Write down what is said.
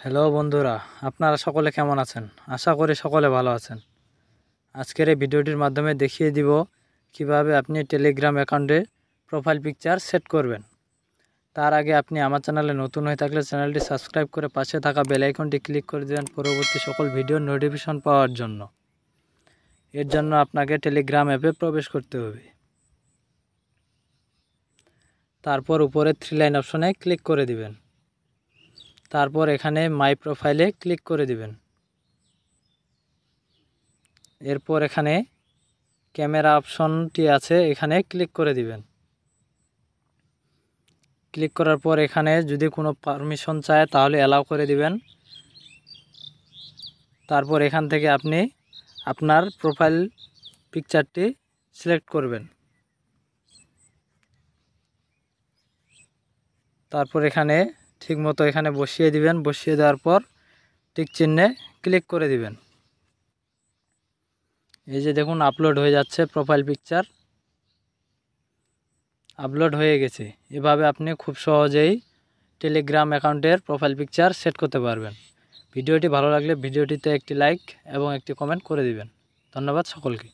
Hello বন্ধুরা, আপনারা সকলে কেমন আছেন? আশা করি সকলে ভালো আছেন। আজকের এই ভিডিওটির মাধ্যমে দেখিয়ে দিব কিভাবে আপনি টেলিগ্রাম অ্যাকাউন্টে প্রোফাইল পিকচার সেট করবেন। তার আগে আপনি আমার চ্যানেলে নতুন হয়ে থাকলে চ্যানেলটি সাবস্ক্রাইব করে পাশে থাকা বেল আইকনটি ক্লিক করে দেবেন পরবর্তী সকল ভিডিওর নোটিফিকেশন পাওয়ার জন্য। এর জন্য আপনাকে টেলিগ্রাম অ্যাপে প্রবেশ করতে হবে। তারপর উপরে 3 লাইন অপশনে ক্লিক করে দিবেন। তারপর এখানে মাই প্রোফাইলে ক্লিক করে দিবেন। এরপর এখানে ক্যামেরা অপশনটি আছে, এখানে ক্লিক করে দিবেন। ক্লিক করার পর এখানে যদি কোনো পারমিশন চায় তাহলে অ্যালাউ করে দিবেন। তারপর এখান থেকে আপনি আপনার প্রোফাইল পিকচারটি সিলেক্ট করবেন। তারপর এখানে ঠিকমতো এখানে বসিয়ে দিবেন। বসিয়ে দেওয়ার পর টিক চিহ্নে ক্লিক করে দিবেন। এই যে দেখুন আপলোড হয়ে যাচ্ছে প্রোফাইল পিকচার। আপলোড হয়ে গেছে। এভাবে আপনি খুব সহজেই টেলিগ্রাম অ্যাকাউন্টের প্রোফাইল পিকচার সেট করতে পারবেন। ভিডিওটি ভালো লাগলে ভিডিওটিতে একটি লাইক এবং একটি কমেন্ট করে দিবেন। ধন্যবাদ সকলকে।